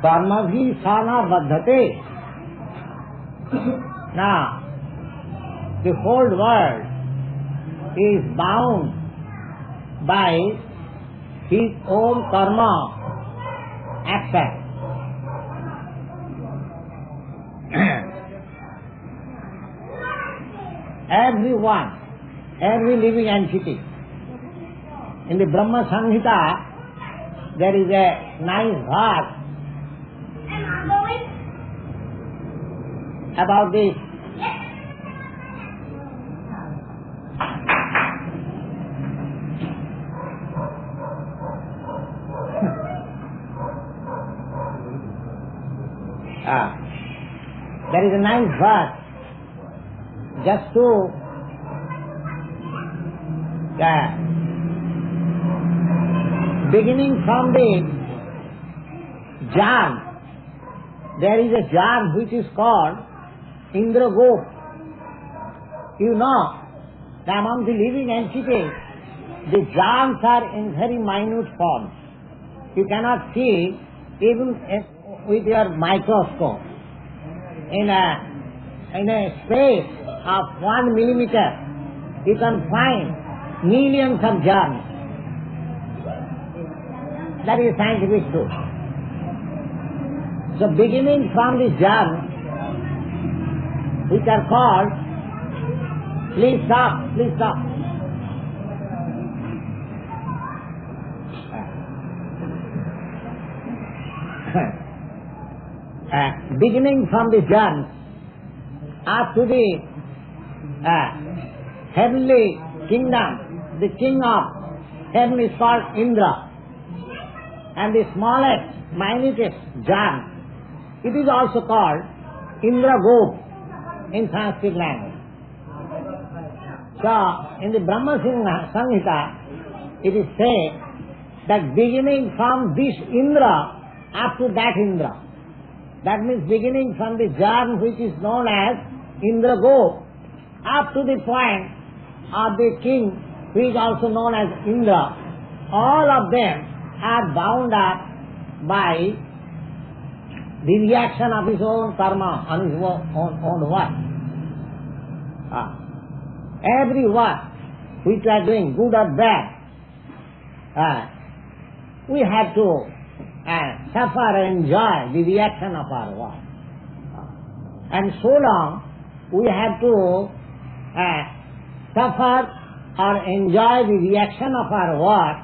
Karma-Akarma baddhate. Now, the whole world is bound by his own karma action. Everyone, every living entity. In the Brahma Samhita, there is a nice verse about this. There is a nice verse just to beginning from the germ. There is a germ which is called Indragop. You know that among the living entities, the germs are in very minute form. You cannot see even with your microscope. In a space of 1 millimeter, you can find millions of germs. That is scientific truth. So beginning from the germs, which are called, please stop. Beginning from the germs up to the heavenly kingdom, the king of heaven is called Indra, and the smallest, minutest germ, it is also called Indragop in Sanskrit language. So, in the Brahma Samhita, it is said that beginning from this Indra up to that Indra, that means beginning from the germ which is known as Indragop up to the point of the king who is also known as Indra, all of them are bound up by the reaction of his own karma on his own work. Every work which we are doing, good or bad, we have to suffer and enjoy the reaction of our work. And so long we have to suffer or enjoy the reaction of our work,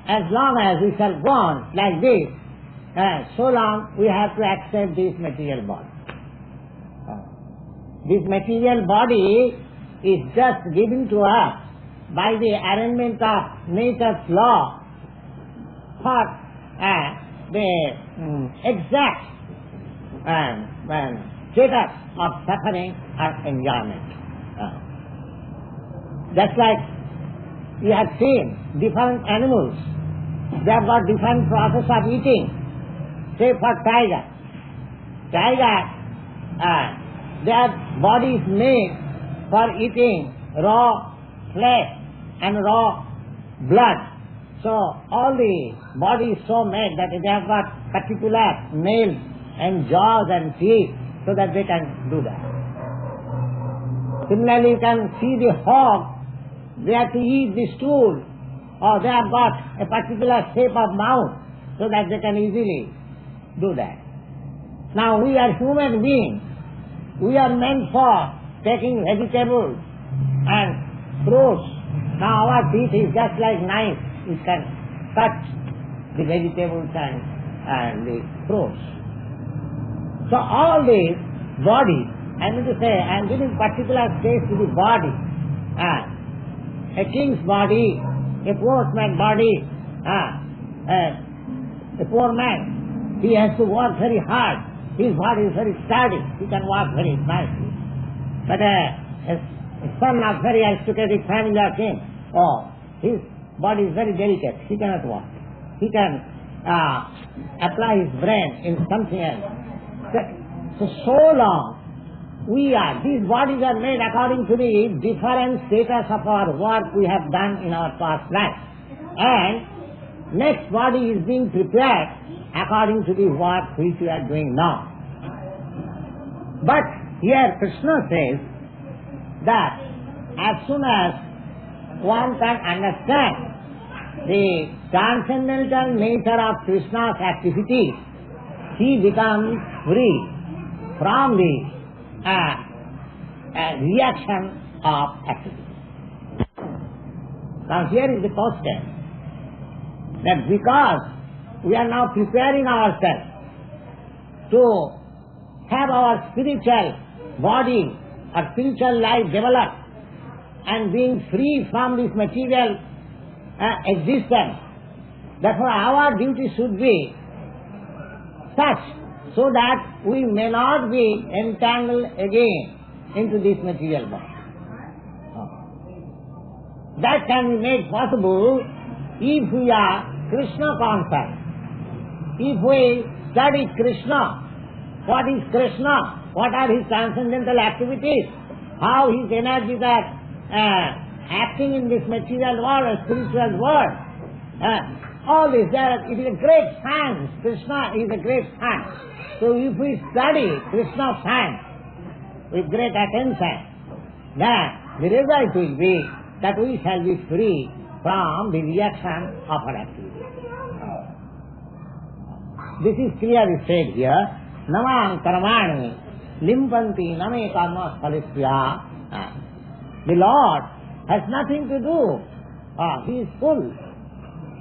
as long as we shall go on like this, so long we have to accept this material body. This material body is just given to us by the arrangement of nature's law for the exact status of suffering or enjoyment. Just like you have seen different animals, they have got different process of eating. Say for tiger, their body is made for eating raw flesh and raw blood. So all the body is so made that they have got particular nails and jaws and teeth so that they can do that. Similarly, you can see the hog, they have to eat the stool, or they have got a particular shape of mouth so that they can easily do that. Now we are human beings. We are meant for taking vegetables and fruits. Now our teeth is just like knife. We can cut the vegetables and the fruits. So all the body, I mean to say, I am giving particular space to the body. A king's body, a poor man's body, a poor man, he has to work very hard. His body is very sturdy. He can walk very nicely. But a son of very aristocratic family or king, his body is very delicate. He cannot walk. He can apply his brain in something else. So long these bodies are made according to the different status of our work we have done in our past life. And next body is being prepared according to the work which we are doing now. But here Krishna says that as soon as one can understand the transcendental nature of Krishna's activities, he becomes free from the reaction of activity. Now here is the question, that because we are now preparing ourselves to have our spiritual body or spiritual life developed and being free from this material existence, therefore our duty should be such so that we may not be entangled again into this material body. That can be made possible if we are Krishna conscious. If we study Krishna, what is Krishna, what are his transcendental activities, how his energies are acting in this material world or spiritual world, all this, it is a great science. Krishna is a great science. So if we study Krishna science with great attention, then the result will be that we shall be free from the reaction of our activity. This is clearly said here. Namam karmani limpanti name karma phalisya. The Lord has nothing to do. He is full.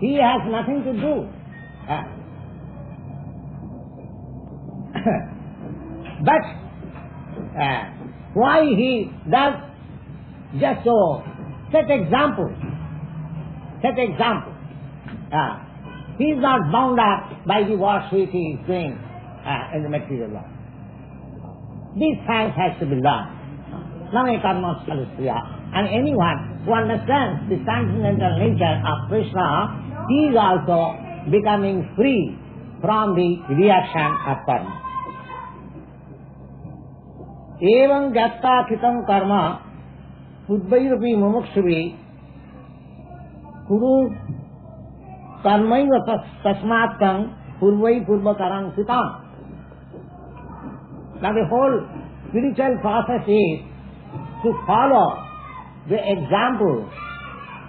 He has nothing to do. But why he does just so? Set example. He is not bound up by the work which he is doing in the material world. This science has to be learned. Name karma phalisya. And anyone who understands the transcendental nature of Krishna, he is also becoming free from the reaction of karma. Evam gyatta kritam karma Udvaivapi mumukshvi kuru karmaiva tasmattam purvai purvakarang sitam. Now the whole spiritual process is to follow the example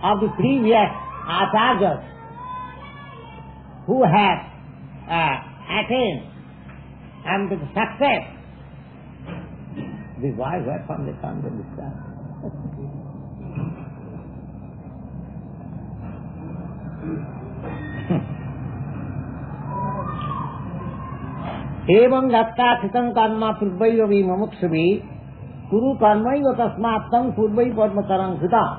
of the previous acharyas who have attained and with success. This voice, where from they come to discuss? Evam gatta kritam karma purvaivavi mumukshvi kuru karmaiva tasmattam purvai padmakarang kritam.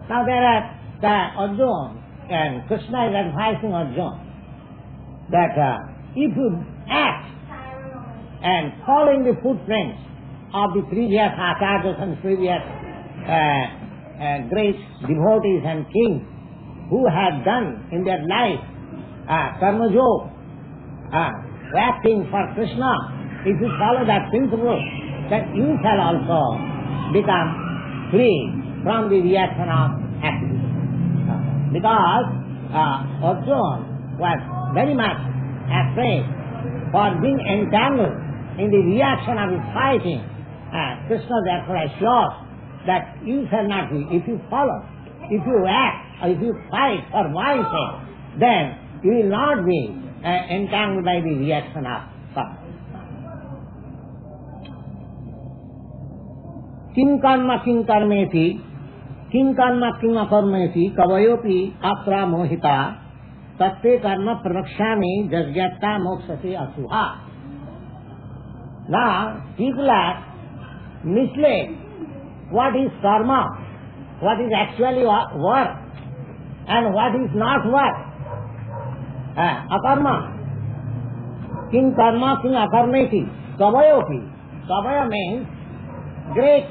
Now there are Arjuna, and Krishna is advising Arjuna that if you act and following the footprints of the previous acharyas and previous great devotees and kings who have done in their life karma yoga, acting for Krishna, if you follow that principle, then you shall also become free from the reaction of activity. Because Arjuna was very much afraid for being entangled in the reaction of his fighting. Krishna therefore assures that you shall not be. If you follow, if you act, or if you fight for my sake, then you will not be entangled by the reaction of karma. Kim karma kim karmeti, kim karma kim akarmeti, kavayopi apra mohita, tatte karma pravakshami jasgyatta mokshase asuha. Now, people are misled what is karma, what is actually work, and what is not work. Akarma. King karma, king akarmeti. Kavayopi. Kavaya means great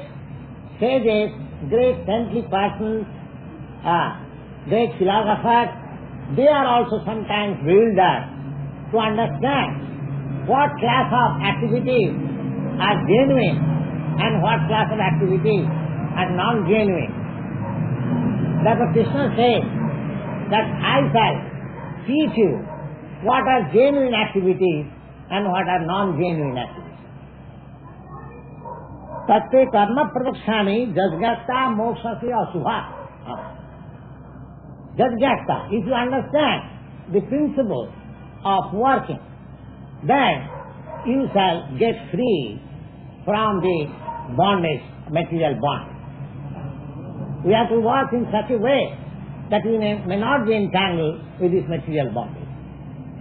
sages, great saintly persons, great philosophers. They are also sometimes bewildered to understand what class of activities are genuine and what class of activities are non-genuine. Therefore Krishna says that I shall teach you what are genuine activities and what are non-genuine activities. Tatte karma pradakshami jajgata mokshasya asubha. Jajgata, if you understand the principle of working, then you shall get free from the bondage, material bond. We have to work in such a way that we may not be entangled with this material bondage.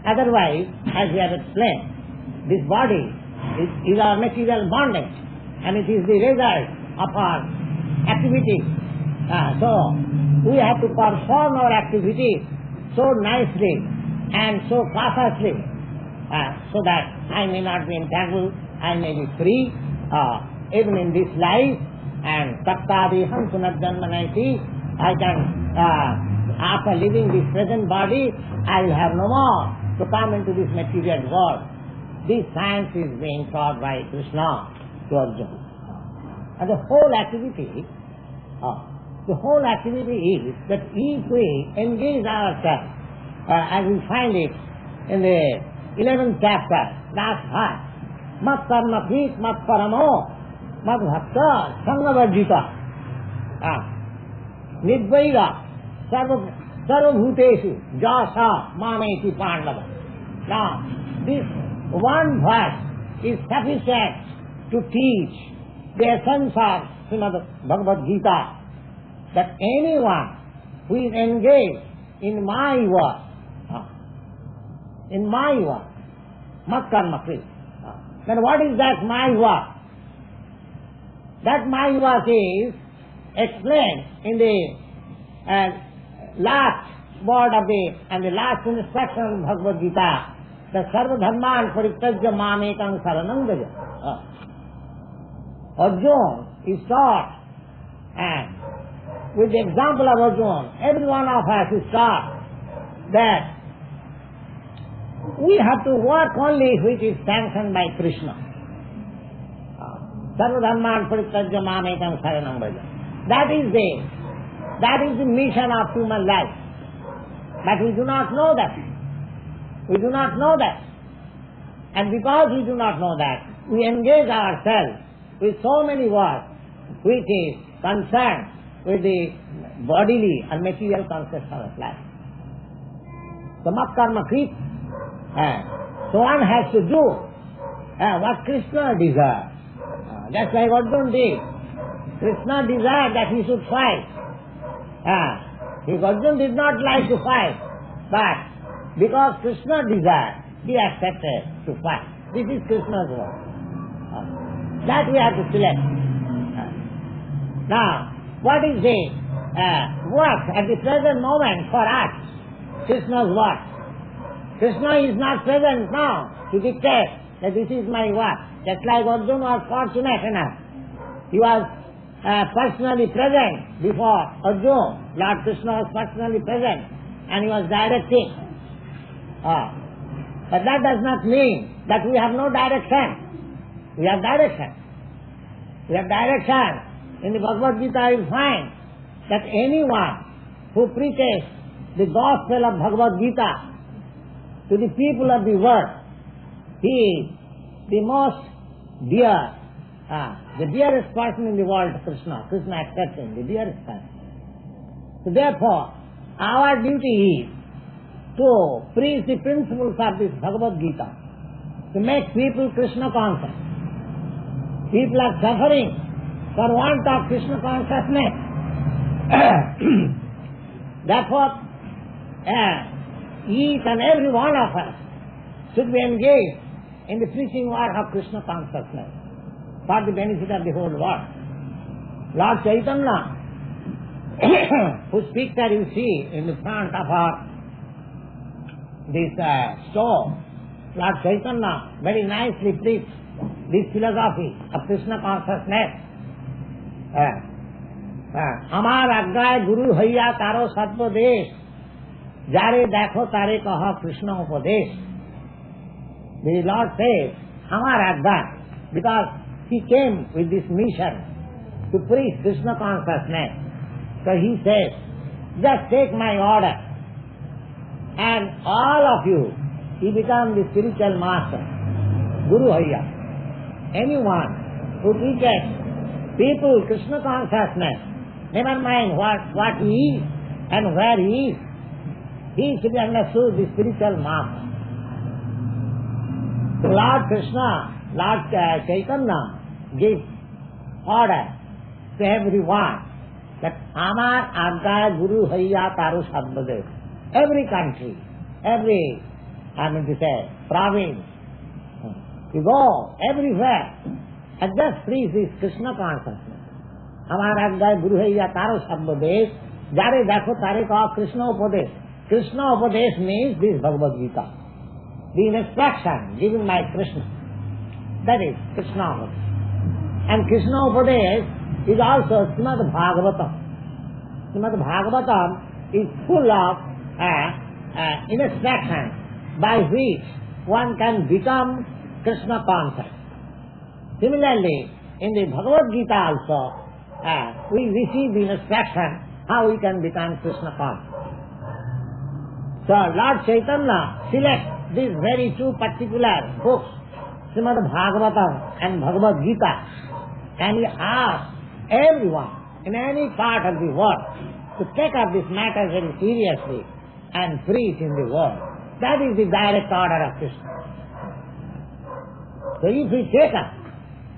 Otherwise, as we have explained, this body is our material bondage, and it is the result of our activities. So, we have to perform our activities so nicely and so cautiously, so that I may not be entangled, I may be free, even in this life, and tattādiham punarjanmanaiti, I can, after leaving this present body, I will have no more to come into this material world. This science is being taught by Krishna to Arjuna. And the whole activity is that if we engage ourselves, as we find it in the 11th chapter, last verse, mat karma krit mat paramo mat bhakta sangavajjita nidvaiga sarvabhuteshu jasa mameti pandava. Now, this one verse is sufficient to teach the essence of ЩrīmadBhāgavatam, that anyone who is engaged in my work, mat karma krit. Then what is that my work? That my work is explained in the last word of the last instruction of Bhagavad Gita, that sarva dharman parityajya mamekam saranam vraja. Arjuna is taught, and with the example of Arjuna, every one of us is taught that we have to work only which is sanctioned by Krishna. Sarva dharman parityajya mamekam saranam vraja. That is the mission of human life. But we do not know that. We do not know that. And because we do not know that, we engage ourselves with so many works which is concerned with the bodily and material concepts of life. So mat karma krit. So one has to do what Krishna desires. Just like Arjuna did. Krishna desired that he should fight. Arjuna did not like to fight, but because Krishna desired, he accepted to fight. This is Krishna's work. That we have to select. Now, what is the work at the present moment for us? Krishna's work. Krishna is not present now to dictate that this is my work. Just like Arjuna was fortunate enough. He was personally present before Arjuna. Lord Krishna was personally present and he was directing. But that does not mean that we have no direction. We have direction. We have direction. In the Bhagavad Gita you find that anyone who preaches the gospel of Bhagavad Gita to the people of the world, he is the most dear, the dearest person in the world to Krishna. Krishna accepts him, the dearest person. So therefore, our duty is to preach the principles of this Bhagavad Gita, to make people Krishna conscious. People are suffering for want of Krishna consciousness. Therefore, each and every one of us should be engaged in the preaching work of Krishna consciousness for the benefit of the whole world. Lord Chaitanya, whose picture you see in the front of this store, Lord Chaitanya very nicely preached this philosophy of Krishna consciousness. Amar aggay guru haiya taro satvadesh, jare dekho tare kaha Krishna upadesh. The Lord says, Amar aggay, because he came with this mission to preach Krishna consciousness. So he says, just take my order and all of you become the spiritual master, Guru Hayya. Anyone who teaches people Krishna consciousness, never mind what he is and where he is, he should be understood the spiritual master. Lord Krishna, Lord Chaitanya gives order to everyone that Amar Agga Guru Hayya Taru Sabbade. Every country, every, province, you go everywhere and just preach this Krishna consciousness. Amar Agga Guru Hayya Taru Sabbade. Jare dakho tare ka Krishna Upadesh. Krishna Upadesh means this Bhagavad-gītā. The instruction given by Krishna. That is Krishna Upadesh. And Krishna Upadesh is also ЩrīmadBhāgavatam. ЩrīmadBhāgavatam is full of instructions by which one can become Krishna conscious. Similarly, in the Bhagavad-gītā also, we receive the instruction how we can become Krishna conscious. So Lord Chaitanya selects these very two particular books, ЩrīmadBhāgavatam and Bhagavad-gītā, and he asks everyone in any part of the world to take up this matter very seriously and preach in the world. That is the direct order of Krishna. So if we take up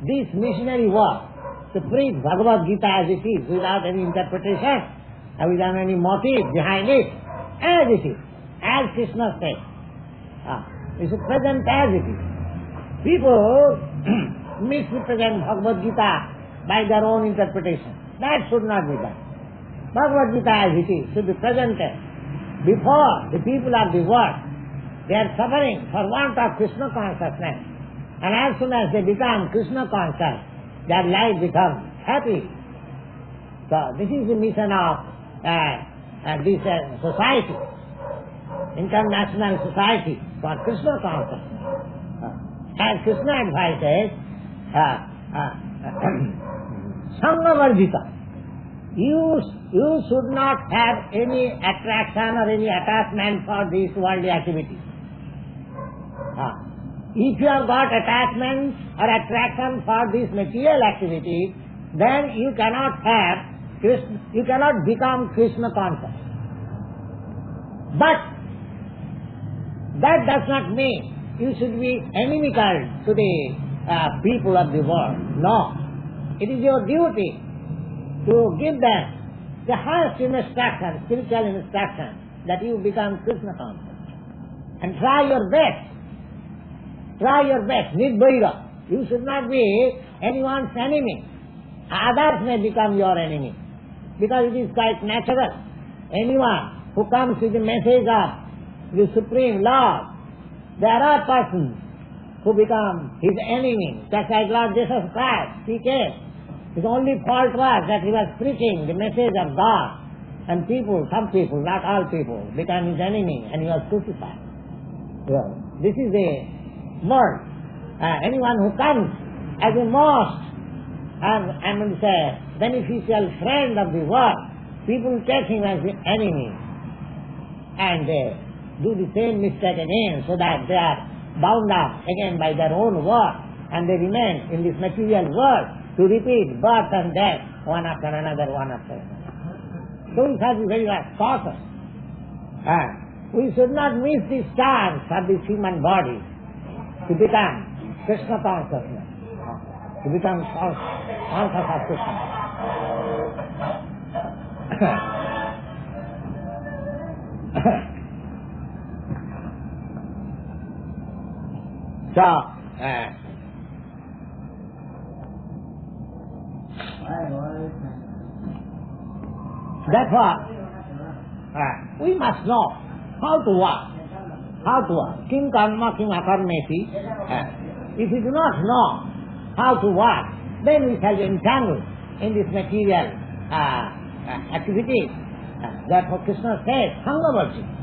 this missionary work to preach Bhagavad-gītā as it is, without any interpretation, and without any motive behind it, as it is, as Krishna says, we should present as it is. People misrepresent Bhagavad-gītā by their own interpretation. That should not be done. Bhagavad-gītā as it is should be presented before the people of the world. They are suffering for want of Krishna consciousness. And as soon as they become Krishna conscious, their life becomes happy. So this is the mission of this society, international society for Krishna consciousness. As Krishna advises, Sangha-varjita. You should not have any attraction or any attachment for these worldly activities. If you have got attachment or attraction for these material activities, then you cannot become Krishna conscious. But that does not mean you should be inimical to the people of the world. No. It is your duty to give them the highest instruction, spiritual instruction, that you become Krishna conscious. And try your best. Try your best. Nirbhaira. You should not be anyone's enemy. Others may become your enemy. Because it is quite natural. Anyone who comes with the message of the Supreme Lord, there are persons who become his enemy. Just like Lord Jesus Christ, he came. His only fault was that he was preaching the message of God. And some people, not all people, became his enemy and he was crucified. This is the word. Anyone who comes as a most beneficial friend of the world, people take him as the enemy. And they do the same mistake again, so that they are bound up again by their own work, and they remain in this material world to repeat birth and death, one after another, one after another. So we have to be very cautious. We should not miss the chance of this human body to become Krishna consciousness, to become conscious of Krishna. So, therefore, we must know how to work. Kim karma, kim akarmeti. If we do not know how to work, then we shall be entangled in this material activities. Therefore Krishna says, Sangha-varjita.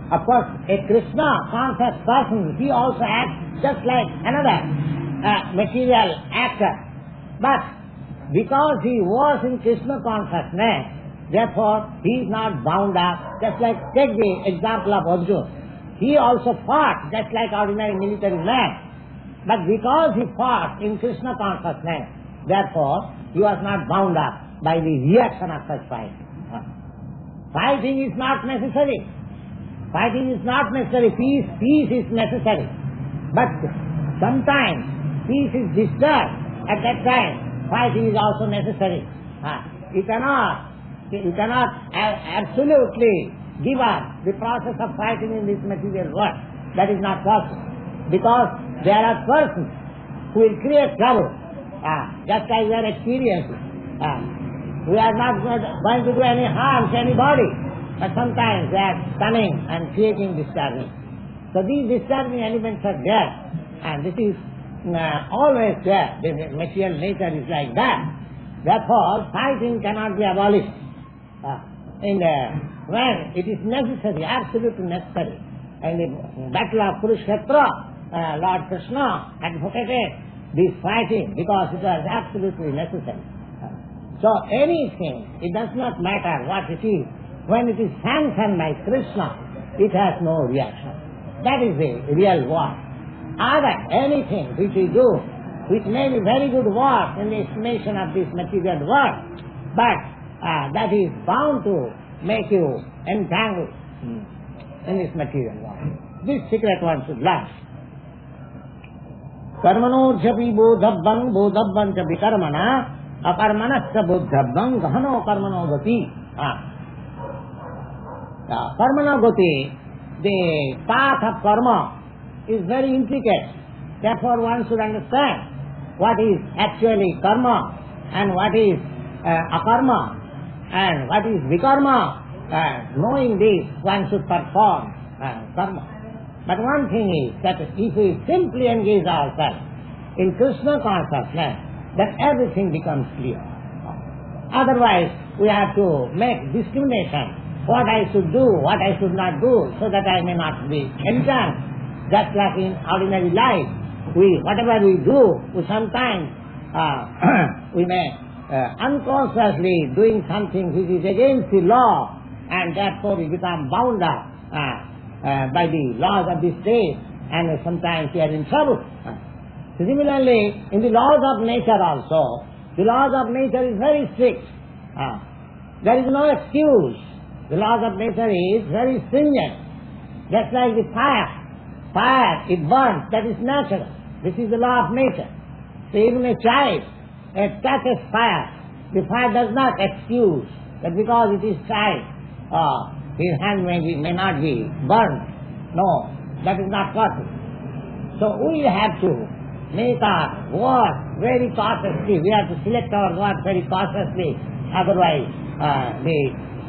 Of course, a Krishna conscious person, he also acts just like another material actor. But because he was in Krishna consciousness, Therefore, he is not bound up. Just like, take the example of Arjuna. He also fought just like ordinary military man. But because he fought in Krishna consciousness, therefore, he was not bound up by the reaction of such fight. Fighting is not necessary. Fighting is not necessary. Peace is necessary. But sometimes peace is disturbed. At that time, fighting is also necessary. You cannot absolutely give up the process of fighting in this material world. That is not possible. Because there are persons who will create trouble, just as we are experiencing. We are not going to do any harm to anybody, but sometimes they are cunning and creating disturbance. So these disturbing elements are there, and this is always there. The material nature is like that. Therefore, fighting cannot be abolished. When it is necessary, absolutely necessary. In the battle of Kurukshetra, Lord Krishna advocated this fighting because it was absolutely necessary. So anything, it does not matter what it is, when it is sanctioned by Krishna, it has no reaction. That is the real war. Other anything which we do, which may be very good work in the estimation of this material world, but that is bound to make you entangled in this material world. This secret one should learn. Karmanodhyapi bodhabban bodhabban cha vikarmana akarmanasya bodhabban gahano karmanogati. Karmanogati, the path of karma is very intricate. Therefore one should understand what is actually karma and what is akarma and what is vikarma. Knowing this, one should perform karma. But one thing is that if we simply engage ourselves in Krishna consciousness, then everything becomes clear. Otherwise, we have to make discrimination, what I should do, what I should not do, so that I may not be entangled. Just like in ordinary life, whatever we do, we sometimes we may unconsciously doing something which is against the law, and therefore we become bound up by the laws of this state, and sometimes we are in trouble. Similarly, in the laws of nature also, the laws of nature is very strict. There is no excuse. The laws of nature is very stringent. Just like the fire. Fire, it burns, that is natural. This is the law of nature. So even a child touches fire, the fire does not excuse that because it is child, his hand may not be burned. No, that is not possible. So we have to make our work very cautiously. We have to select our work very cautiously. Otherwise, the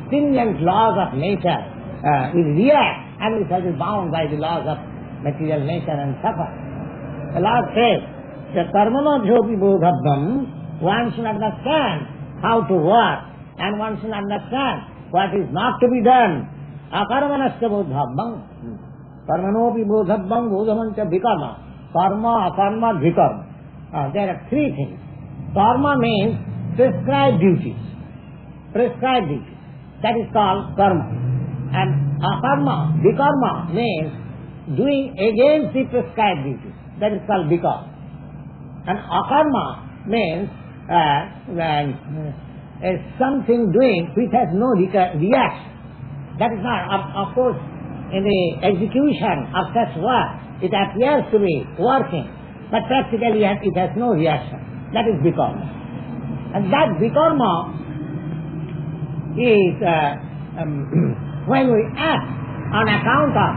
stringent laws of nature will react, and we shall be bound by the laws of material nature and suffer. The Lord says that karmanodhyopi bodhabdam, one should understand how to work, and one should understand what is not to be done. Akarmanasya bodhabdam, karmanopi bodhabdam bodhamancha vikarma. Karma, akarma, vikarma. There are three things. Karma means prescribed duties. Prescribed duties. That is called karma. And akarma, vikarma means doing against the prescribed duties. That is called vikarma. And akarma means something doing which has no reaction. That is not, of course, in the execution of such work, it appears to be working, but practically it has no reaction. That is vikarma. And that vikarma is when we act on account of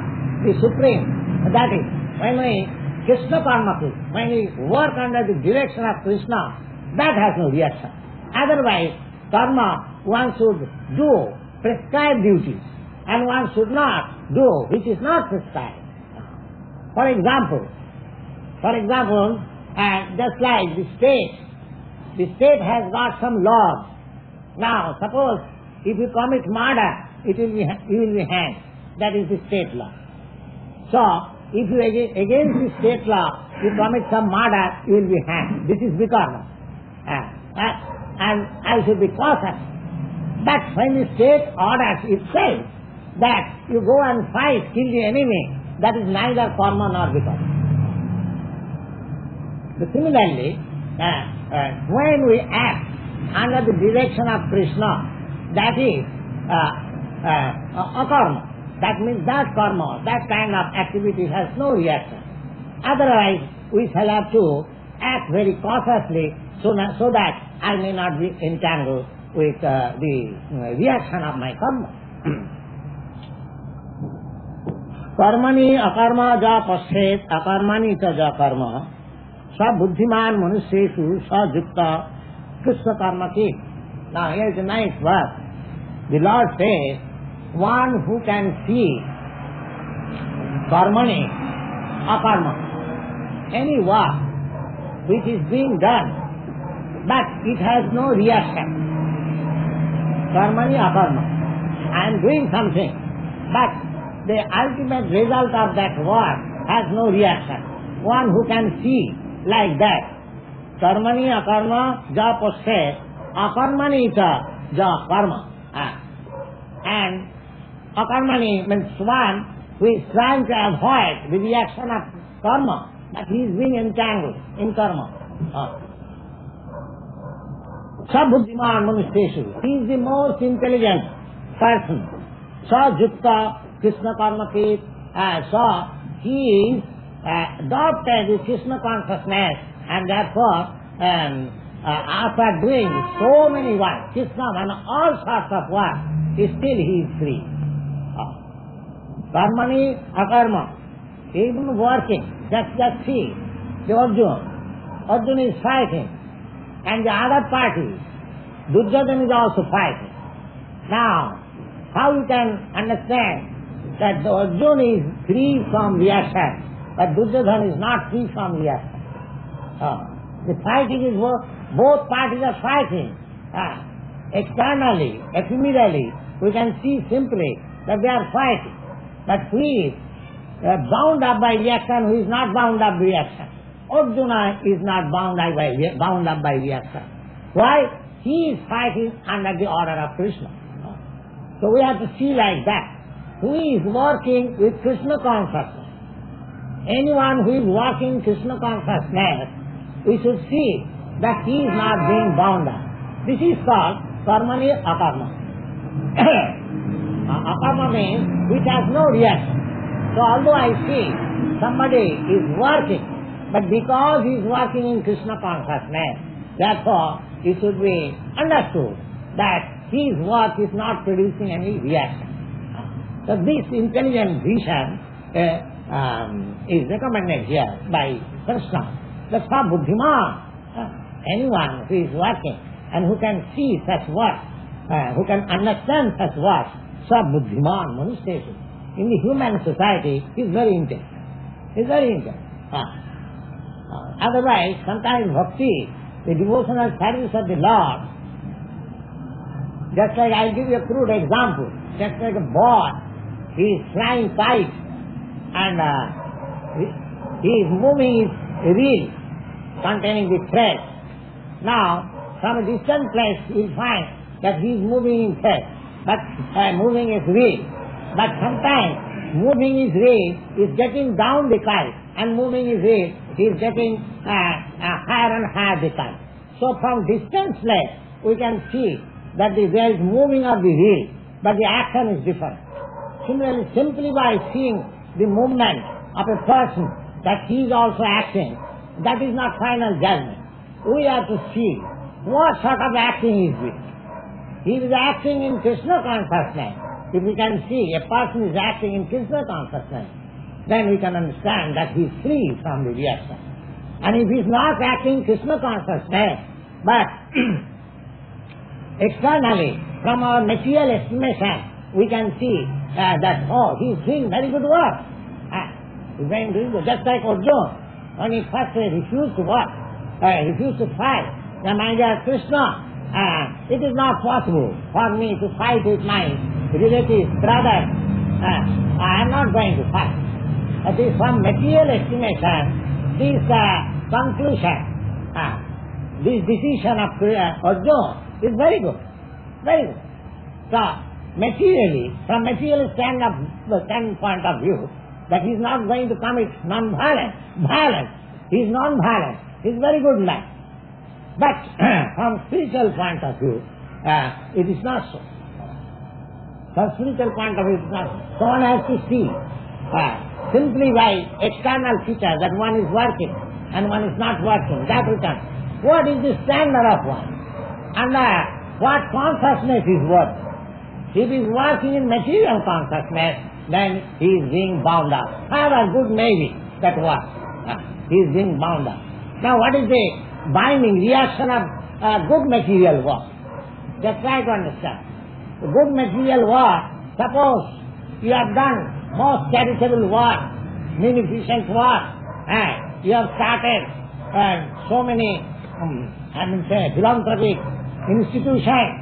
the Supreme, that is, when we Krishna karma, when we work under the direction of Krishna, that has no reaction. Otherwise, karma, one should do prescribed duties, and one should not do which is not prescribed. For example, just like the state has got some laws. Now, suppose if you commit murder, you will be hanged. That is the state law. So, if you against the state law, you commit some murder, you will be hanged. This is vikarma. And I should be cautious But when the state orders itself that you go and fight, kill the enemy, that is neither karma nor vikarma. So similarly, when we act under the direction of Krishna, that is akarma. That means that karma, that kind of activity has no reaction. Otherwise, we shall have to act very cautiously so that I may not be entangled with the reaction of my karma. Karmani akarma ja pashet akarmani cha ja karma sa buddhiman manusyeshu sa jukta krishna karma ki. Now here is a nice verse. The Lord says, one who can see karmani akarma, any work which is being done but it has no reaction. Karmani akarma, I am doing something but the ultimate result of that work has no reaction. One who can see like that. Karmani akarma ja pashet akarmani cha ja karma. And akarmani means one who is trying to avoid the reaction of karma, but he is being entangled in karma. Sabuddhiman manusyeshu, he is the most intelligent person. Sa jukta Krishna karma ki, so he is adopted with Krishna consciousness, and therefore after doing so many work, Krishna and all sorts of work, still he is free. Karmani akarma, even working, just see, the Arjuna is fighting, and the other party, Duryodhana is also fighting. Now, how you can understand that the Arjuna is free from reaction, but Duryodhana is not free from reaction? The fighting is both parties are fighting. Externally, ephemerally, we can see simply that they are fighting. But who is bound up by reaction, who is not bound up by reaction? Arjuna is not bound up by reaction. Why? He is fighting under the order of Krishna. So we have to see like that. Who is working with Krishna consciousness? Anyone who is working Krishna consciousness, we should see that he is not being bound up. This is called karmani akarma. Akarma means which has no reaction. So although I see somebody is working, but because he is working in Krishna consciousness, therefore it should be understood that his work is not producing any reaction. So this intelligent vision is recommended here by Krishna. The Sabuddhiman, anyone who is working and who can see such work, who can understand such work, Sabuddhiman manusyeshu. In the human society, is very intelligent. Is very intelligent. Otherwise, sometimes bhakti, the devotional service of the Lord, just like I'll give you a crude example, just like a boy, he is flying kite and he is moving his reel containing the thread. Now, from a distant place, you will find that he is moving his thread, but moving his reel. But sometimes moving his reel is getting down the kite, and moving his reel is getting higher and higher the kite. So from distant place, we can see that there is moving of the reel, but the action is different. Similarly, simply by seeing the movement of a person, that he is also acting, that is not final judgment. We have to see what sort of acting he is doing. He is acting in Krishna consciousness. If we can see a person is acting in Krishna consciousness, then we can understand that he is free from the reaction. And if he is not acting Krishna consciousness, but externally, from our material estimation, we can see that, oh, he is doing very good work. He is doing good. Just like Arjuna, when he first refused to work, refused to fight. Now, my dear Krishna, it is not possible for me to fight with my relatives, brothers. I am not going to fight. This from material estimation, this conclusion, this decision of Arjuna is very good. Very good. So, materially, from material standpoint of view, that he is not going to commit non-violence. Violence. He is non-violent. He is very good man. But from spiritual point of view, it is not so. From spiritual point of view, it is not so. So one has to see simply by external features that one is working and one is not working. That we can. What is the standard of one? And what consciousness is working? If he is working in material consciousness, then he is being bound up. However good may be that work, he is being bound up. Now what is the binding reaction of good material work? Just try to understand. The good material work, suppose you have done most charitable work, munificent work, and you have started so many philanthropic institutions.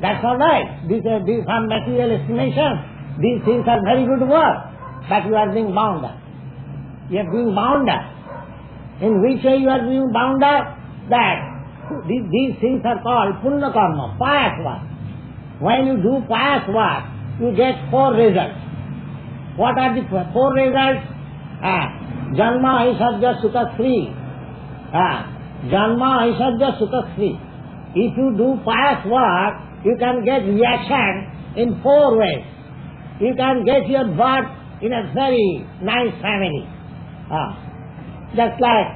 That's all right. These are material estimation. These things are very good work, but you are being bound up. You are being bound up. In which way you are being bound up? That these things are called punya karma, pious work. When you do pious work, you get 4 results. What are the 4 results? Janma aishadya sukha sri. Janma aishadya sukha sri. If you do pious work, you can get reaction in 4 ways. You can get your birth in a very nice family. Just like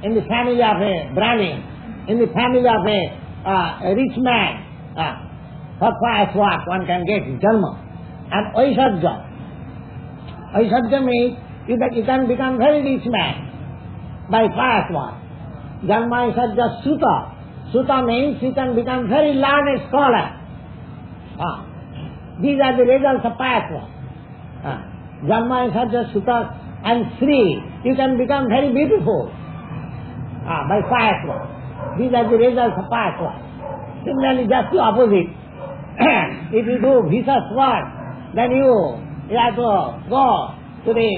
in the family of a Brahmin, in the family of a rich man, for pious work one can get Janma. And Aishadya. Aishadya means you can become very rich man by pious work. Janma Aishadya Suta. Suta means you can become very learned scholar. These are the results of pious work. Janma Aishadya Suta and Sri. You can become very beautiful by pious work. These are the results of pious work. Similarly, just the opposite. If you do vicious work, then you have to go to the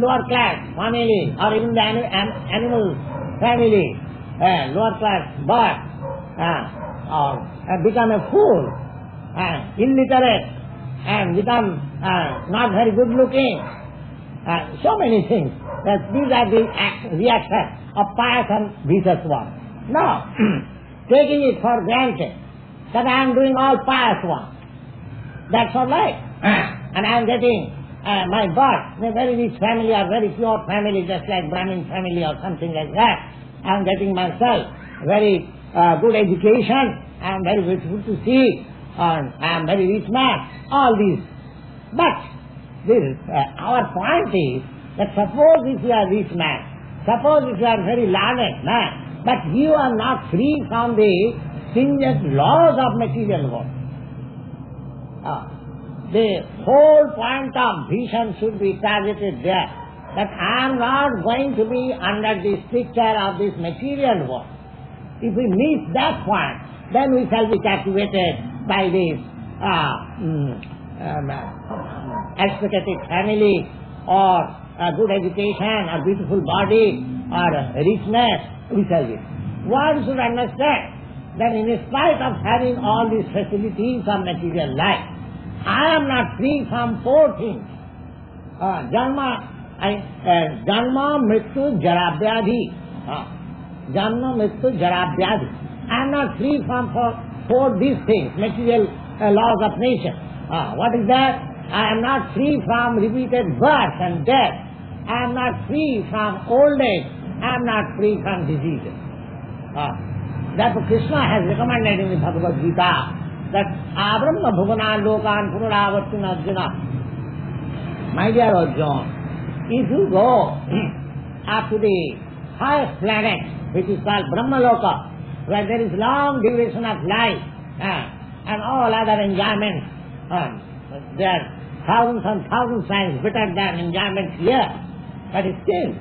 lower class family or even the animal family, lower class bird, or become a fool, illiterate, and become not very good looking. So many things. These are the reactions of pious and vicious work. Now, taking it for granted that I am doing all pious work, that's all right. And I am getting my birth in a very rich family or very pure family, just like Brahmin family or something like that. I am getting myself very good education. I am very beautiful to see. I am very rich man. All these. But our point is that suppose if you are rich man, suppose if you are very learned man, but you are not free from the stringent laws of material world. The whole point of vision should be targeted there, that I am not going to be under the stricture of this material world. If we miss that point, then we shall be captivated by this aristocratic family, or a good education, or beautiful body, or richness, we shall be. One should understand that in spite of having all these facilities of material life, I am not free from 4 things. Janma, Mrityu, Jara, Vyadhi. Janma, Mrityu, Jara, Vyadhi. I am not free from 4 these things, material laws of nature. What is that? I am not free from repeated birth and death. I am not free from old age. I am not free from diseases. Therefore Krishna has recommended in the Bhagavad-gītā that Abrahma bhuvana lokan purunavartina Arjuna. My dear Arjuna, if you go up to the highest planet, which is called Brahmaloka, where there is long duration of life and all other enjoyments, there are thousands and thousands times better than enjoyments here, but still,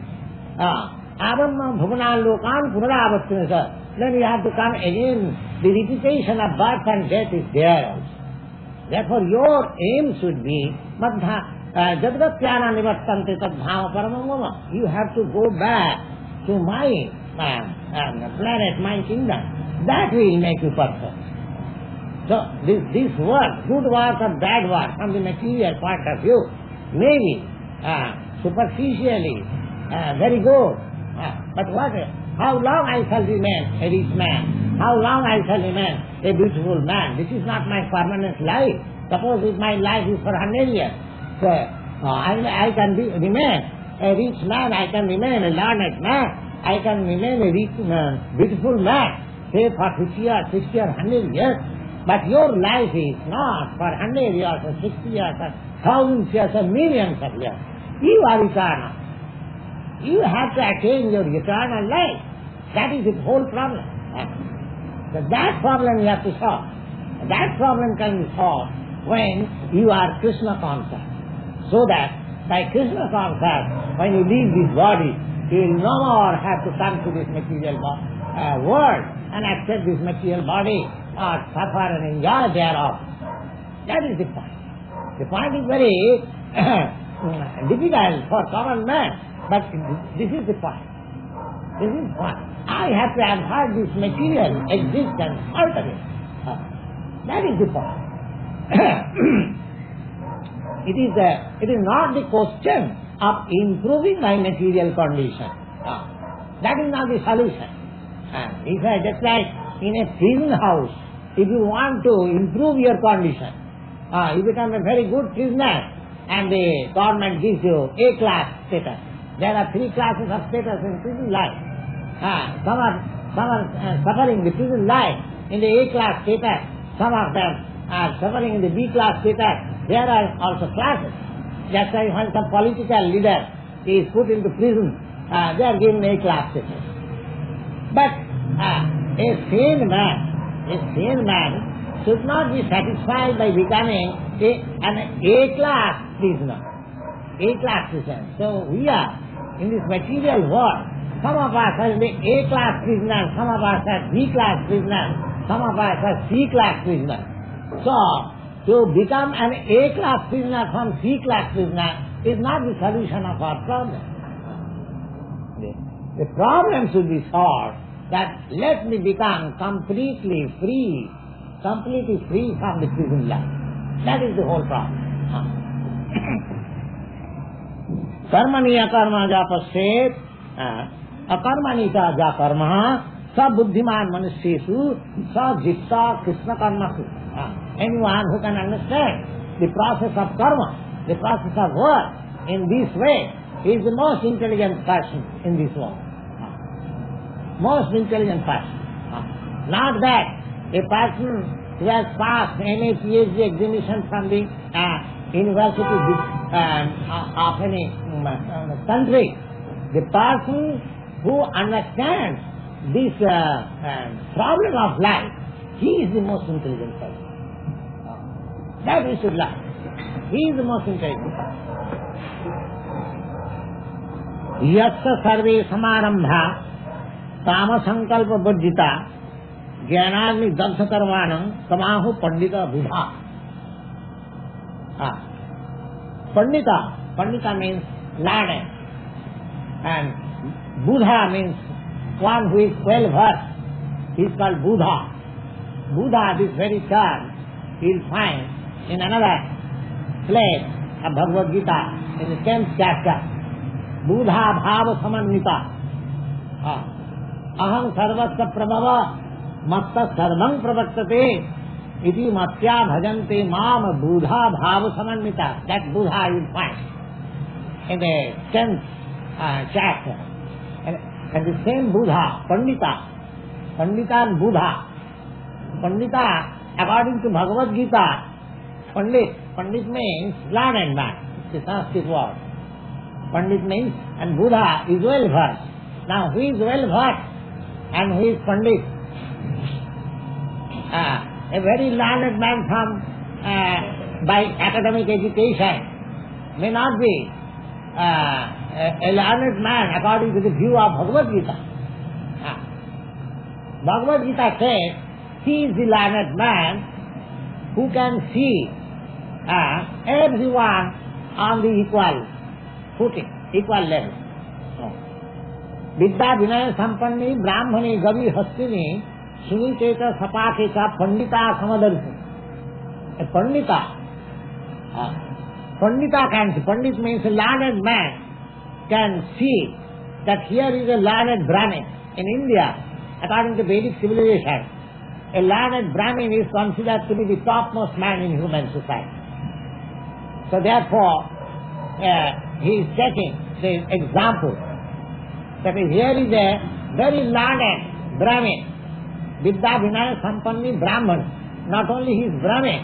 Abrahma bhuvana lokan purunavartina. Then you have to come again. The repetition of birth and death is there also. Therefore your aim should be jadvatyana nivartante tadbhava paramamama. You have to go back to my planet, my kingdom. That will make you perfect. So this work, good work or bad work, from the material point of view, may be superficially very good. But how long I shall remain a rich man? How long I shall remain a beautiful man? This is not my permanent life. Suppose if my life is for 100 years, so I can remain a rich man, I can remain a learned man, I can remain a rich beautiful man, say for 50 or 60 or 100 years. But your life is not for 100 years or 60 years or thousands years or millions of years. You are eternal. You have to attain your eternal life. That is the whole problem. So that problem you have to solve. That problem can be solved when you are Krishna conscious. So that by Krishna conscious, when you leave this body, you will no more have to come to this material world and accept this material body or suffer and enjoy thereof. That is the point. The point is very difficult for common man, but this is the point. This is the point. I have to avoid this material existence altogether. That is the point. It is not the question of improving my material condition. That is not the solution. If I just like in a prison house, if you want to improve your condition, you become a very good prisoner and the government gives you A-class status. There are 3 classes of status in prison life. Some are suffering the prison life in the A-class status. Some of them are suffering in the B-class status. There are also classes. That's why when some political leader is put into prison, they are given A-class status. But a sane man should not be satisfied by becoming an A-class prisoner. A-class prisoner. So we are in this material world. Some of us are the A-class prisoners, some of us are B-class prisoners, some of us are C-class prisoners. So, to become an A-class prisoner from C-class prisoner is not the solution of our problem. The problem should be solved that let me become completely free from the prison life. That is the whole problem. Karma-Akarma japashet, akarmanita jakarma, sa buddhiman manusyesu, sa jitta Krishna karmasu. Anyone who can understand the process of karma, the process of work in this way, is the most intelligent person in this world. Most intelligent person. Not that a person who has passed MA, PhD examination from the university of any country. The person who understands this problem of life, he is the most intelligent person. That we should learn. He is the most intelligent person. Yasya sarve samarambha kama sankalpa buddhita jnanagni dagdha karmanam kamahu pandita buddha. Pandita means learned, and Buddha means one who is well versed. He is called Buddha. Buddha, this very term, you will find in another place of Bhagavad-gītā, in the 10th chapter. Buddha bhava samannita. Aham sarvasya prabhava matta sarvam pravartate iti matya bhajante mam Buddha bhava samannita. That Buddha you will find in the 10th chapter. And the same Buddha, Pandita and Buddha. Pandita, according to Bhagavad-gītā, Pandit means learned man. It's a Sanskrit word. Pandit means, and Buddha is well versed. Now, who is well versed and who is Pandit? A very learned man by academic education may not be a learned man according to the view of Bhagavad-gītā. Bhagavad-gītā says he is the learned man who can see everyone on the equal footing, equal level. Vidya vinaya sampanni brahmani gavi hastini suniteta sapaketa pandita samadarshi. A Pandita, Pandita can see, Pandit means a learned man, can see that here is a learned Brahmin. In India, according to Vedic civilization, a learned Brahmin is considered to be the topmost man in human society. So therefore, he is taking the example that here is a very learned Brahmin, Vidya Vinaya Sampanni Brahman. Not only he is Brahmin,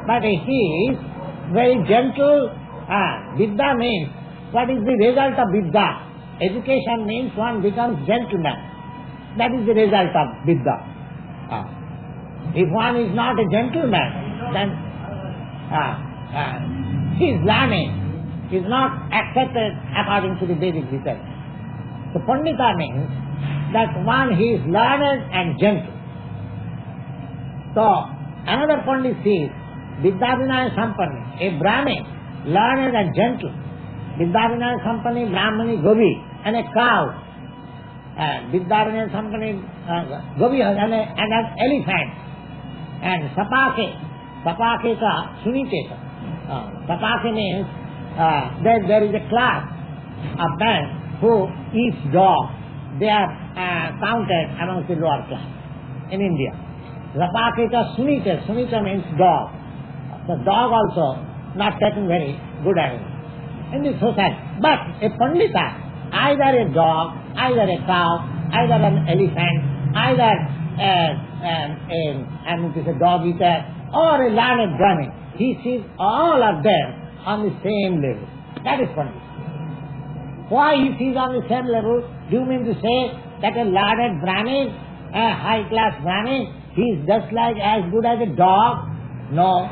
but he is very gentle. Vidya means, what is the result of Vidya? Education means one becomes gentleman. That is the result of Vidya. If one is not a gentleman, then his learning is not accepted according to the Vedic research. So Pandita means that one he is learned and gentle. So another Pandit sees Vidya Vinaya Sampanni, a Brahmin, learned and gentle. Vidya Vinaya Sampanni, Brahmani, Gopi, and a cow. Vidya Vinaya Sampanni, Gopi, and an elephant. And Sapake ka Suniketa. Sapake means there is a class of men who eats dog. They are counted amongst the lower class in India. Sapake ka Sunita. Sunita means dog. The dog also not taken very good animal in this society. But a Pandita, either a dog, either a cow, either an elephant, either a dog eater, or a learned Brahmin, he sees all of them on the same level. That is Pandita. Why he sees on the same level? Do you mean to say that a learned Brahmin, a high class Brahmin, he is just like as good as a dog? No.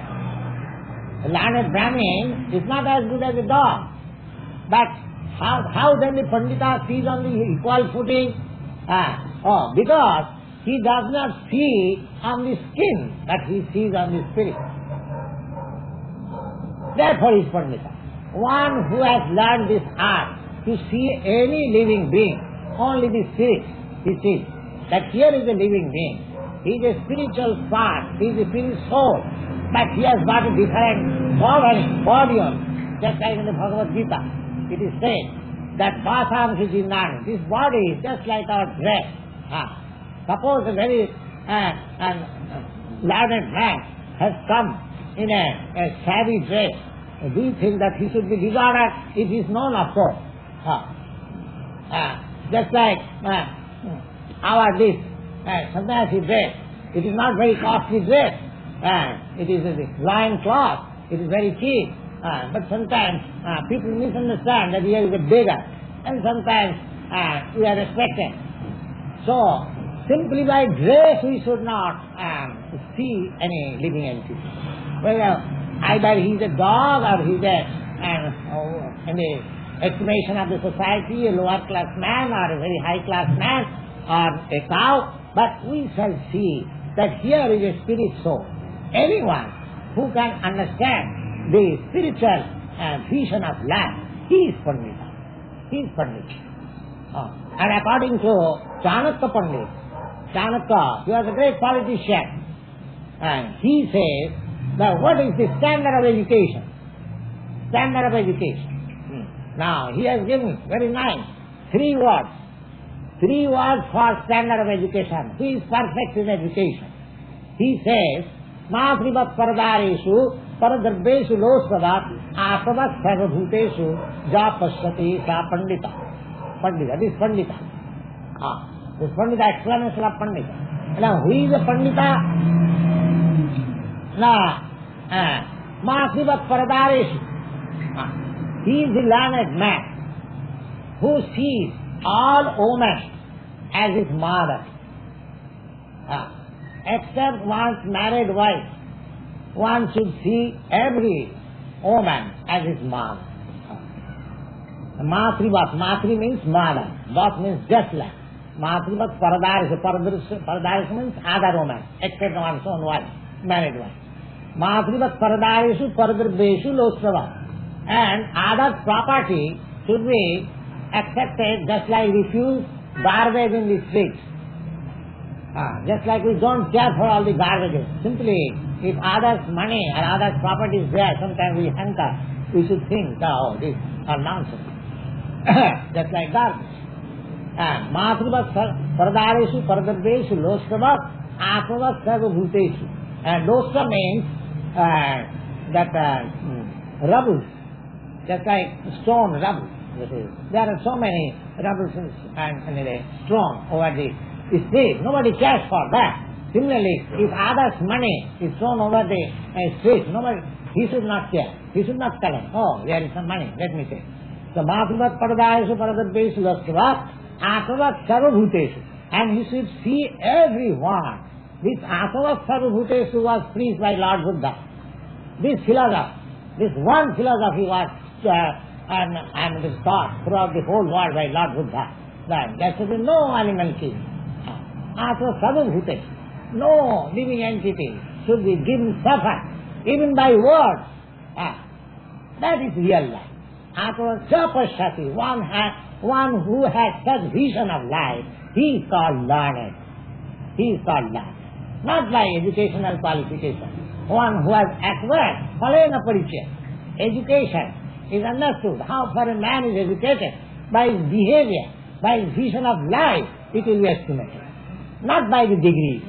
A learned Brahmin is not as good as a dog. But how then the Pandita sees on the equal footing? Because he does not see on the skin, but he sees on the spirit. Therefore he is Pandita. One who has learned this art to see any living being, only the spirit, he sees that here is a living being. He is a spiritual part, he is a spirit soul, but he has got a different body on. Just like in the Bhagavad-gītā, it is said that Vasam Sijinani, this body is just like our dress. Suppose a very learned man has come in a shabby dress. Do you think that he should be regarded if he is known, of course? Just like our this sannyasi dress, it is not very costly dress. It is a lion cloth. It is very cheap. But sometimes people misunderstand that he is a beggar, and sometimes we are respected. So simply by dress we should not see any living entity. Whether either he is a dog or he is in the estimation of the society, a lower class man or a very high class man or a cow, but we shall see that here is a spirit soul. Anyone who can understand the spiritual vision of life, he is Pandita. He is Pandita. And according to Chanakya Pandit, Chanakya, he was a great politician, and he says that what is the standard of education? Standard of education. Now, he has given very nice 3 words. 3 words for standard of education. Who is perfect in education? He says, Mātrivat paradareshu paradarbeshu losvadat asavat sarvabhuteshu ja pashyati sa pandita. Pandita, this is Pandita. This Pandita, explanation of Pandita. Now, who is a Pandita? Now, Mātrivat paradareshu. He is the learned man who sees all women as his mother. Except one's married wife, one should see every woman as his mother. Mātrivat, Matri means mother, Vat means just like. Mātrivat paradareshu, paradareshu means other woman, except one's own wife, married wife. Mātrivat paradareshu paradarbeshu losvadat. And other property should be accepted just like refuse garbage in the streets. Just like we don't care for all the garbages. Simply, if others' money or others' property is there, sometimes we hanker, we should think, oh, this are nonsense. Just like garbage. Matruvat paradareshu paradarbeshu loskavat atmavat sarvabhuteshu. And loska means rubble, just like stone rubble. There are so many rubbles and stone over the street. Nobody cares for that. Similarly, if others' money is thrown over the street, he should not care. He should not collect. Oh, there is some money, let me say. So, Matruvat paradayeshu paradarbeshu loskavat atmavat sarvabhuteshu. And he should see everyone. This atmavat sarvabhuteshu was preached by Lord Buddha. This philosophy, this one philosophy was and was taught throughout the whole world by Lord Buddha. That there should be no animal king. Atmavat sarvabhuteshu. No living entity should be given suffer, even by words. That is real life. ASecondChance, one who has such vision of life, he is called learned. He is called learned. Not by educational qualification. One who has acquired, phalena parichaya. Education is understood. How far a man is educated? By his behavior, by his vision of life, it will be estimated. Not by the degree.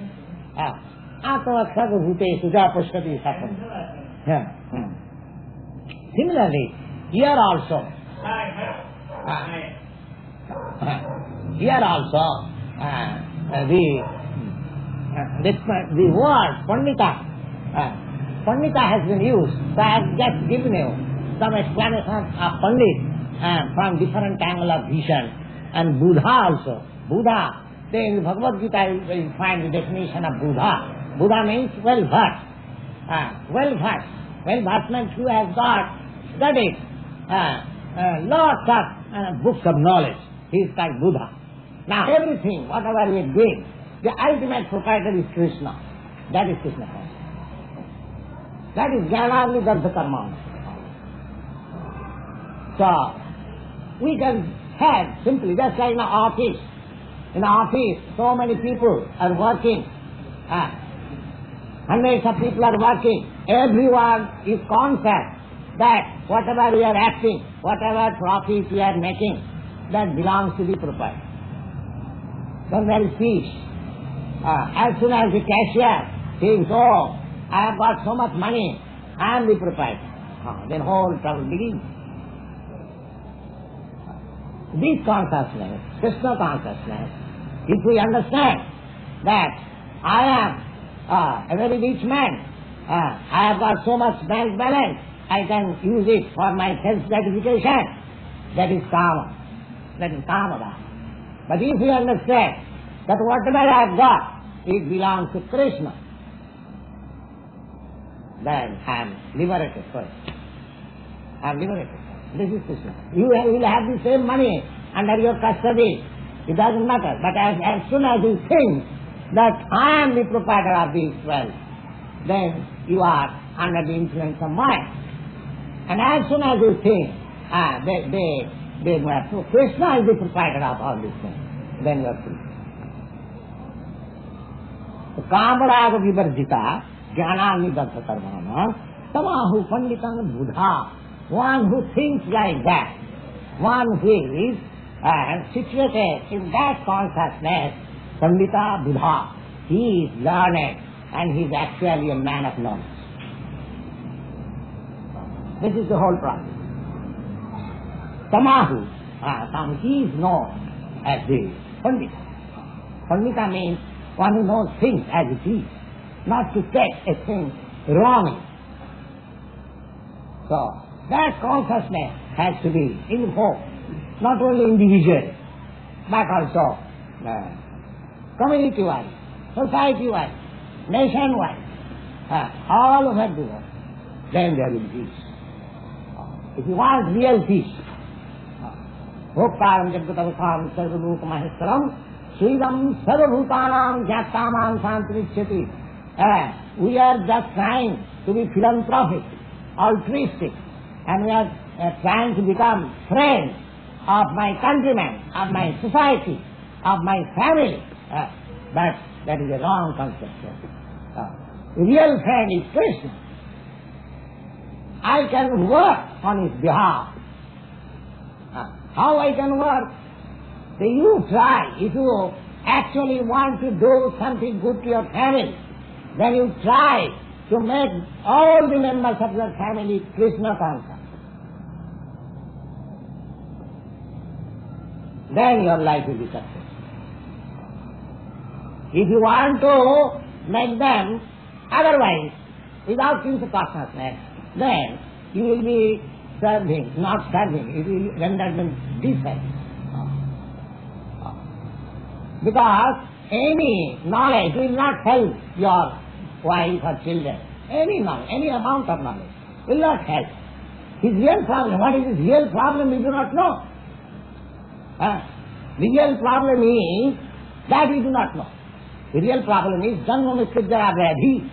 Similarly, here also, the word Pandita has been used. So I have just given you some explanation of Pandit from different angle of vision. And Buddha also. Buddha, in the Bhagavad-gītā you find the definition of Buddha. Buddha means well-versed. Well-versed. Well-versed means who has got studied lots of books of knowledge. He is called Buddha. Now everything, whatever we are doing, the ultimate proprietor is Krishna. That is Krishna Consciousness. That is Karma-Akarma. So, we can have simply, just like in an office. In an office, so many people are working. Hundreds of people are working. Everyone is conscious that whatever we are acting, whatever profit we are making, that belongs to the proprietor. Then there is peace. As soon as the cashier thinks, oh, I have got so much money, I am the proprietor, then whole trouble begins. This consciousness, Krishna consciousness, if we understand that I am a very rich man, I have got so much bank balance, I can use it for my self-gratification, that is karma. That is karma. But if we understand that whatever I have got, it belongs to Krishna, then I am liberated first. I am liberated. This is Krishna. You will have the same money under your custody. It doesn't matter. But as soon as you think that I am the proprietor of this wealth, then you are under the influence of mind. And as soon as you think Krishna is the proprietor of all these things, then you are free. So, Kamaraga vivarjita jnananidagdha karmana tamahu panditam buddha. One who thinks like that, one who is situated in that consciousness, Pandita Buddha, he is learned and he is actually a man of knowledge. This is the whole process. Tamahu, he is known as the Pandita. Pandita means one who knows things as it is, not to take a thing wrongly. So, that consciousness has to be invoked, not only individually, but also community-wise, society-wise, nation-wise, all over the world. Then there will be peace. If you want real peace, Bhoktaram Jagatavatam Sarvabhuta Maheshwaram Sridam Sarvabhutanam Jyatamam Santrichyati. We are just trying to be philanthropic, altruistic, and we are trying to become friends of my countrymen, of my society, of my family. But that is a wrong conception. real friend is Krishna. I can work on his behalf. How I can work? So you try. If you actually want to do something good to your family, then you try to make all the members of your family Krishna conscious. Then your life will be successful. If you want to make them otherwise, without Krishna consciousness, then you will be serving, not serving, it will render them deserving. Because any knowledge will not help your wife or children. Any knowledge, any amount of knowledge will not help. His real problem, what is his real problem, we do not know. The real problem is that we do not know. The real problem is Janma Mrityujaya Vyadhi.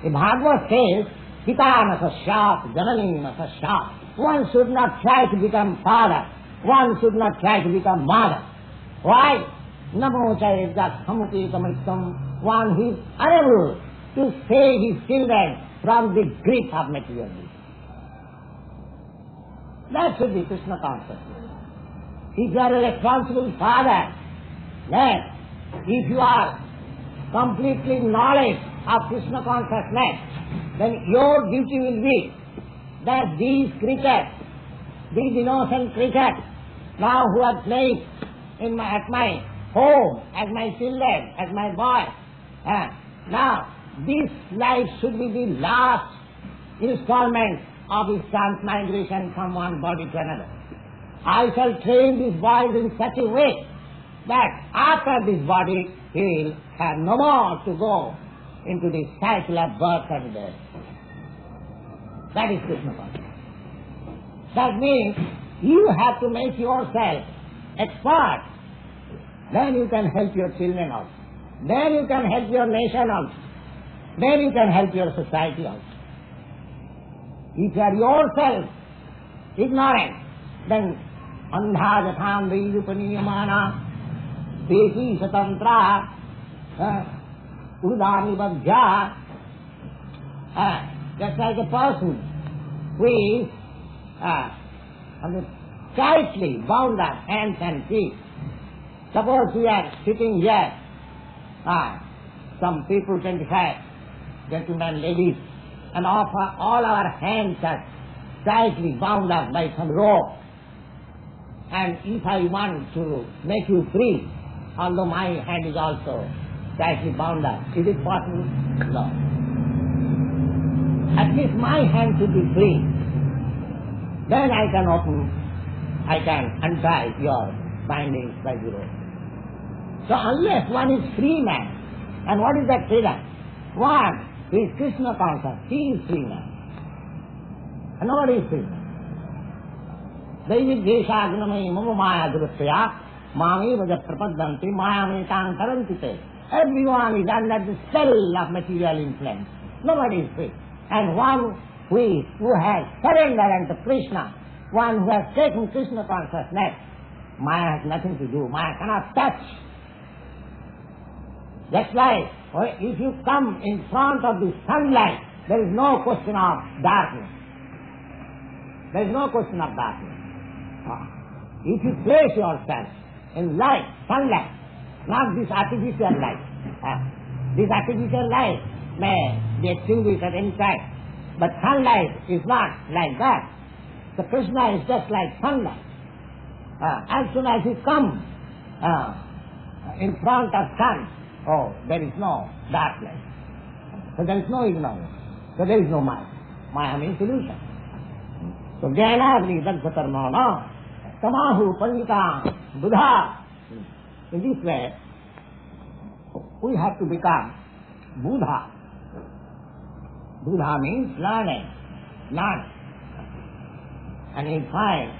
The Bhagavad says, Pita Nasashat, Janani Nasashat. One should not try to become father. One should not try to become mother. Why? Namo Chayajat Samupi Kamritam. One who is unable to save his children from the grip of materialism. That should be Krishna consciousness. If you are a responsible father, then if you are completely knowledge of Krishna consciousness, then your duty will be that these creatures, these innocent creatures, now who are playing at my home, as my children, as my boy, now this life should be the last installment of his transmigration from one body to another. I shall train these boys in such a way that after this body he will have no more to go into the cycle of birth and death. That is Krishna consciousness. That means you have to make yourself expert. Then you can help your children out. Then you can help your nation out. Then you can help your society out. If you are yourself ignorant, then andha jatham vijupaniyamanā Щrīīśopaniṣad udāni badhyā. Just like a person who is tightly bound up hands and feet. Suppose we are sitting here, some people, 25 gentlemen, ladies, and all our hands are tightly bound up by some rope. And if I want to make you free, although my hand is also tightly bound up, is it possible? No. At least my hand should be free. Then I can untie your bindings by the rope. So unless one is free man, and what is that freedom? One who is Krishna conscious, he is free man. And nobody is free man. Divine Grace A.C mama maya durusya mami vaja prapadanti maya metan karantite. Everyone is under the spell of material influence. Nobody is free. And one who has surrendered unto Krishna, one who has taken Krishna consciousness, Maya has nothing to do. Maya cannot touch. Just like if you come in front of the sunlight, there is no question of darkness. There is no question of darkness. If you place yourself in light, sunlight, not this artificial light. This artificial light may be extinguished at any time. But sunlight is not like that. So Krishna is just like sunlight. As soon as you come in front of sun, there is no darkness. So there is no ignorance. So there is no Maya. Maya means illusion. So Jnanagni Dagdhakarmana Tamahu Pandita Buddha. In this way, we have to become Buddha. Buddha means learning. And you find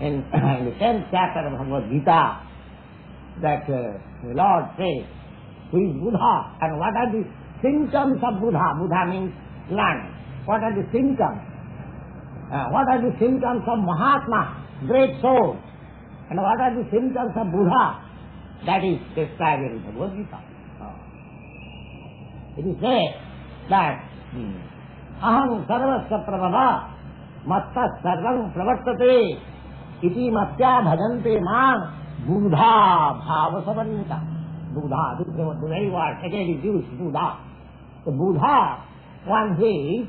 in the 10th chapter of Bhagavad-gītā that the Lord says, who is Buddha and what are the symptoms of Buddha? Buddha means learning. What are the symptoms? What are the symptoms of Mahatma, great soul? And what are the symptoms of Buddha? That is described in Bhagavad-gītā. It is said that aham sarvasya prabhava matta sarvam pravartate iti matya bhajante man buddha bhava samannita. Buddha, this is the very word again is used, Buddha. The Buddha, one who is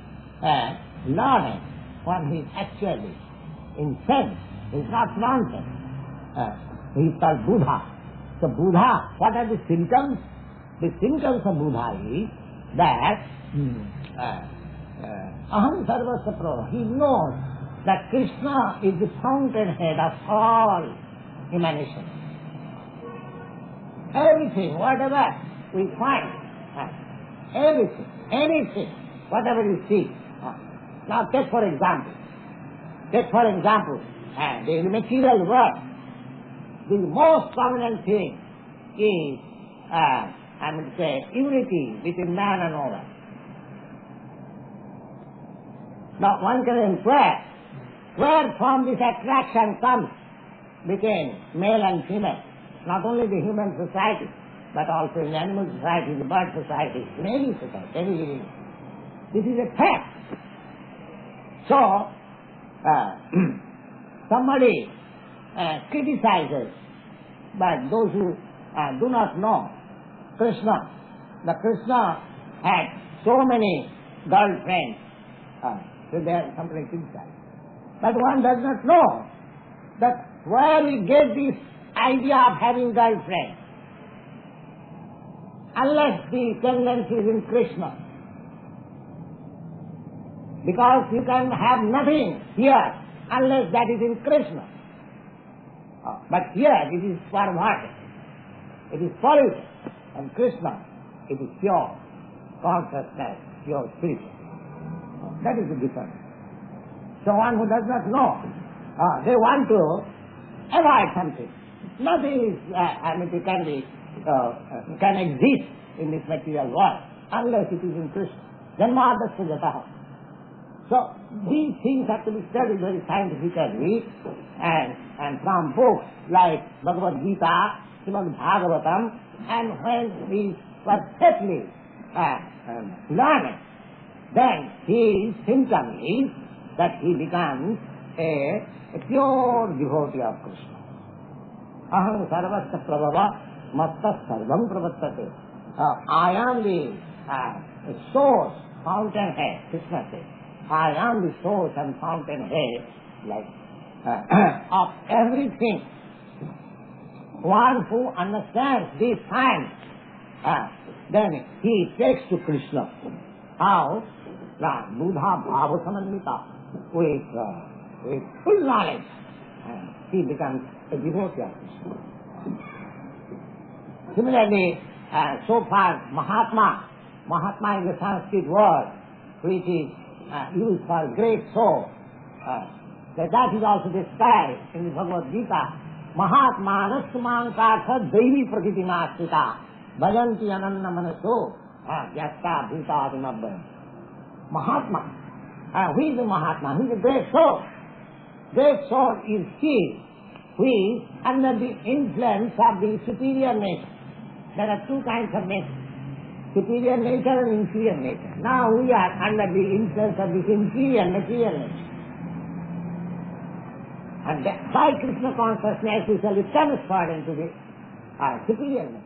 learning, one who is actually in sense, is not nonsense. He is called Buddha. So Buddha, what are the symptoms? The symptoms of Buddha is that aham sarvasya prabhava. He knows that Krishna is the fountainhead of all emanations. Everything, whatever we find, everything, anything, whatever you see. Now take for example, in the material world, the most prominent thing is, unity between man and woman. Now one can inquire where from this attraction comes between male and female. Not only the human society, but also in the animal society, the bird society, in any society. This is a fact. So, somebody criticizes, but those who do not know Krishna, the Krishna had so many girlfriends, so there somebody criticizes. But one does not know that where we get this idea of having girlfriend, unless the tendency is in Krishna. Because you can have nothing here unless that is in Krishna. But here it is perverted, it is polluted, and Krishna, it is pure consciousness, pure spirit. That is the difference. So one who does not know, they want to avoid something. Nothing is, can exist in this material world unless it is in Krishna. Janmadasya jataha. So these things have to be studied very scientifically, and from books like Bhagavad-gītāAsItIs, ЩrīmadBhāgavatam, and when we perfectly learn it, then his symptom is that he becomes a pure devotee of Krishna. Aham sarvasya prabhava matta sarvam pravartate. I am the source, fountainhead, Krishna says. I am the source and fountainhead, like of everything. One who understands this science, then he takes to Krishna. How? Buddha bhava samannita, with full knowledge, and he becomes a devotee of Krishna. Similarly, so far Mahatma is a Sanskrit word which is used for great soul. That is also described in the Bhagavad Gita. Mahatma nasmankartha devi prakriti nastita bhajanti ananna manaso yatta bhutadunabhaya. Mahatma. Who is the Mahatma? Who is a great soul? Great soul is he who is under the influence of the superior nature. There are two kinds of nature, superior nature and inferior nature. Now we are under the influence of this inferior material nature. And by Krishna consciousness we shall be transferred into the superior nature.